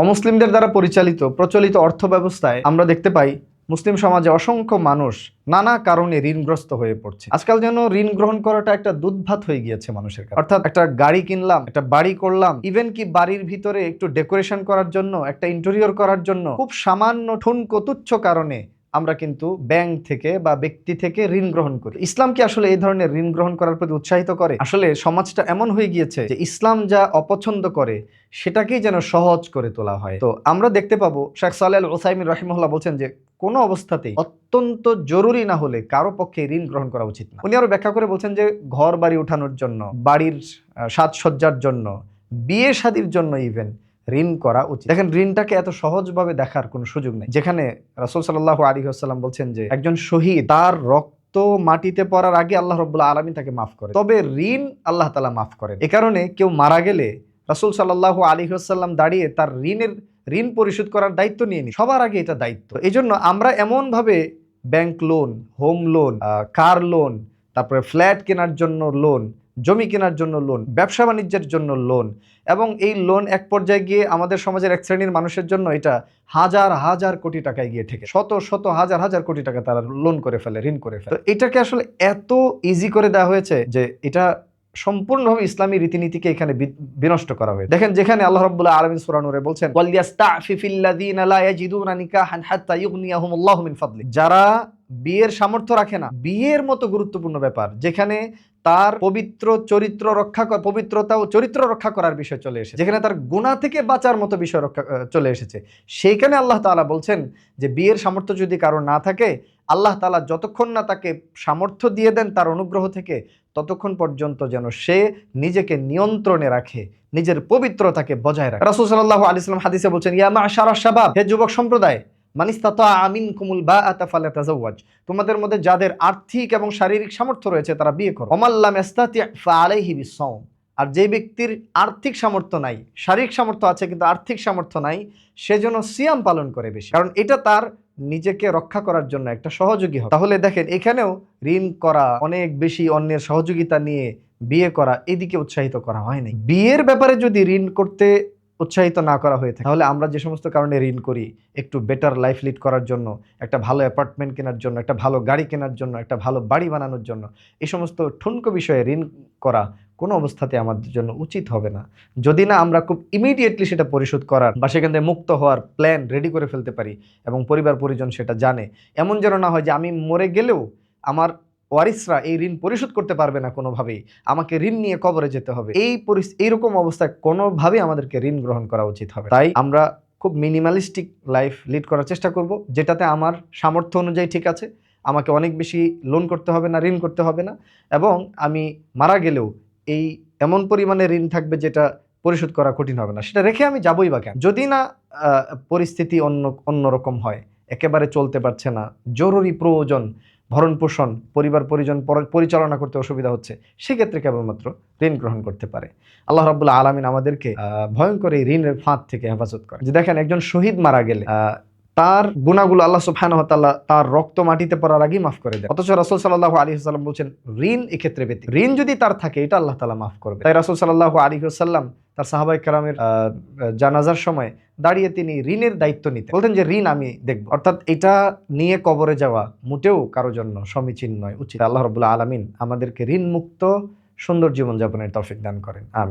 অমুসলিমদের দ্বারা পরিচালিত প্রচলিত অর্থ ব্যবস্থায় আমরা দেখতে পাই মুসলিম সমাজে অসংখ্য মানুষ নানা কারণে ঋণগ্রস্ত হয়ে পড়ছে। আজকাল যেন ঋণ গ্রহণ করাটা একটা দুধভাত হয়ে গিয়েছে মানুষের কাছে। অর্থাৎ একটা গাড়ি কিনলাম, একটা বাড়ি করলাম, ইভেন কি বাড়ির ভিতরে একটু ডেকোরেশন করার জন্য, একটা ইন্টেরিয়র করার জন্য খুব সামান্য ঠুনকো তুচ্ছ কারণে আমরা কিন্তু ব্যাংক থেকে বা ব্যক্তি থেকে ঋণ গ্রহণ করি। ইসলাম কি আসলে এই ধরনের ঋণ গ্রহণ করার প্রতি উৎসাহিত করে? আসলে সমাজটা এমন হয়ে গিয়েছে যে ইসলাম যা অপছন্দ করে সেটাকেই যেন সহজ করে তোলা হয়। তো আমরা দেখতে পাবো শেখ সালেহ আল উসাইমিন রাহিমাহুল্লাহ বলছেন যে কোনো অবস্থাতেই অত্যন্ত জরুরি না হলে কারো পক্ষে ঋণ গ্রহণ করা উচিত না। উনি আরো ব্যাখ্যা করে বলছেন যে ঘর বাড়ি উঠানোর জন্য, বাড়ির সাজসজ্জার জন্য, বিয়ে শাদীর জন্য ইভেন ঋণ করা উচিত। দেখেন, ঋণটাকে এত সহজভাবে দেখার কোনো সুযোগ নেই। যেখানে রাসূল সাল্লাল্লাহু আলাইহি ওয়াসাল্লাম বলছেন যে একজন শহীদ তার রক্ত মাটিতে পড়ার আগে আল্লাহ রাব্বুল আলামিন তাকে মাফ করে, তবে ঋণ আল্লাহ তাআলা মাফ করেন। এ কারণে কেউ মারা গেলে রাসূল সাল্লাল্লাহু আলাইহি ওয়াসাল্লাম দাঁড়িয়ে তার ঋণ পরিশোধ করার দায়িত্ব নিয়ে নিন। সবার আগে এটা দায়িত্ব। এই জন্য আমরা এমন ভাবে bank loan, home loan, car loan, তারপরে ফ্ল্যাট কেনার জন্য লোন, জমি কেনার জন্য লোন, ব্যবসা বাণিজ্যের জন্য লোন, এবং এই লোন এক পর্যায়ে গিয়ে আমাদের সমাজের এক শ্রেণীর মানুষের জন্য এটা হাজার হাজার কোটি টাকায় গিয়ে ঠেকে। শত শত হাজার হাজার কোটি টাকা তারা লোন করে ফেলে, ঋণ করে ফেলে। তো এটাকে আসলে এত ইজি করে দেওয়া হয়েছে যে এটা সম্পূর্ণভাবে ইসলামী রীতিনীতিকে এখানে বিনষ্ট করা হয়েছে। দেখেন, যেখানে আল্লাহ রাব্বুল আলামিন সূরা নূরে বলছেন ওয়ালিয়াস্তাফিফিল্লাযীনা লা ইয়াজিদুনা নিকাহান হাত্তা ইউগনিয়াহুমুল্লাহু মিন ফাদলি, যারা বিয়ের সামর্থ্য রাখে না, বিয়ের মতো গুরুত্বপূর্ণ ব্যাপার যেখানে তার পবিত্রতা ও চরিত্র রক্ষা করার বিষয় চলে এসেছে, যেখানে তার গুনাহ থেকে বাঁচার মতো বিষয় চলে এসেছে, সেইখানে আল্লাহ তাআলা বলছেন যে বিয়ের সামর্থ্য যদি কারো না থাকে, আল্লাহ তাআলা যতক্ষণ না তাকে সামর্থ্য দিয়ে দেন তার অনুগ্রহ থেকে, ততক্ষণ পর্যন্ত যেন সে নিজেকে নিয়ন্ত্রণে রাখে, নিজের পবিত্রতাকে বজায় রাখে। রাসূল সাল্লাল্লাহু আলাইহি ওয়াসাল্লাম হাদিসে বলছেন, ইয়া মা'শারাশ শাবাব, হে যুবক সম্প্রদায়, মান ইসতাতাআ মিনকুমুল বাআতা ফালাতাযাওয়াজ, তোমাদের মধ্যে যাদের আর্থিক এবং শারীরিক সামর্থ্য রয়েছে তারা বিয়ে করো। ওয়া মান লাম ইসতাতি' ফাআলাইহি বিস-সাওম, আর যে ব্যক্তির আর্থিক সামর্থ্য নাই, শারীরিক সামর্থ্য আছে কিন্তু আর্থিক সামর্থ্য নাই, সে যেন সিয়াম পালন করে বেশি, কারণ এটা তার নিজেকে রক্ষা করার জন্য একটা সহযোগী হবে। তাহলে দেখেন, এখানেও ঋণ করা, অনেক বেশি অন্যের সহযোগিতা নিয়ে বিয়ে করা, এদিকে উৎসাহিত করা হয় নাই। বিয়ের ব্যাপারে যদি ঋণ করতে উৎসাহিত না করা হয়ে থাকে, তাহলে আমরা যে সমস্ত কারণে ঋণ করি, একটু বেটার লাইফ লিড করার জন্য, একটা ভালো অ্যাপার্টমেন্ট কেনার জন্য, একটা ভালো গাড়ি কেনার জন্য, একটা ভালো বাড়ি বানানোর জন্য, এই সমস্ত ঠুনকো বিষয়ে ঋণ করা কোনো অবস্থাতে আমাদের জন্য উচিত হবে না, যদি না আমরা খুব ইমিডিয়েটলি সেটা পরিশোধ করার বা সেখান থেকে মুক্ত হওয়ার প্ল্যান রেডি করে ফেলতে পারি এবং পরিবার পরিজন সেটা জানে। এমন যেন না হয় যে আমি মরে গেলেও আমার ওয়ারিসরা এই ঋণ পরিশোধ করতে পারবে না কোনোভাবেই, আমাকে ঋণ নিয়ে কবরে যেতে হবে। এইরকম অবস্থায় কোনোভাবেই আমাদেরকে ঋণ গ্রহণ করা উচিত হবে। তাই আমরা খুব মিনিমালিস্টিক লাইফ লিড করার চেষ্টা করব, যেটাতে আমার সামর্থ্য অনুযায়ী ঠিক আছে, আমাকে অনেক বেশি লোন করতে হবে না, ঋণ করতে হবে না, এবং আমি মারা গেলেও এই এমন পরিমাণে ঋণ থাকবে যেটা পরিশোধ করা কঠিন হবে না। সেটা রেখে আমি যাবই বা কেন? যদি না পরিস্থিতি অন্যরকম হয়, একেবারে চলতে পারছে না, জরুরি প্রয়োজন, ভরণ পোষণ, পরিবার পরিজন পরিচালনা করতে অসুবিধা হচ্ছে, সেক্ষেত্রে কেবলমাত্র ঋণ গ্রহণ করতে পারে। আল্লাহ রাব্বুল আলামিন আমাদেরকে ভয়ঙ্কর এই ঋণের ফাঁদ থেকে হেফাজত করে। যে দেখেন, একজন শহীদ মারা গেলে তার গুনাহগুলো আল্লাহ সুবহানাহু ওয়া তাআলা তার রক্ত মাটিতে পড়ার আগেই মাফ করে দেন। অথচ রাসূল সাল্লাল্লাহু আলাইহি ওয়াসাল্লাম বলছেন ঋণ এক্ষেত্রে ব্যতীত, ঋণ যদি তার থাকে এটা আল্লাহ তাআলা মাফ করবে। তাই রাসূল সাল্লাল্লাহু আলাইহি ওয়াসাল্লাম তার সাহাবায়ে কেরামের জানাজার সময় দাঁড়িয়ে তিনি ঋণের দায়িত্ব নিতেন, বলতেন যে ঋণ আমি দেখব। অর্থাৎ এটা নিয়ে কবরে যাওয়া মোটেও কারো জন্য সমীচীন নয়, উচিত। আল্লাহ রাব্বুল আলামিন আমাদেরকে ঋণ মুক্ত সুন্দর জীবনযাপনের তৌফিক দান করেন। আমিন।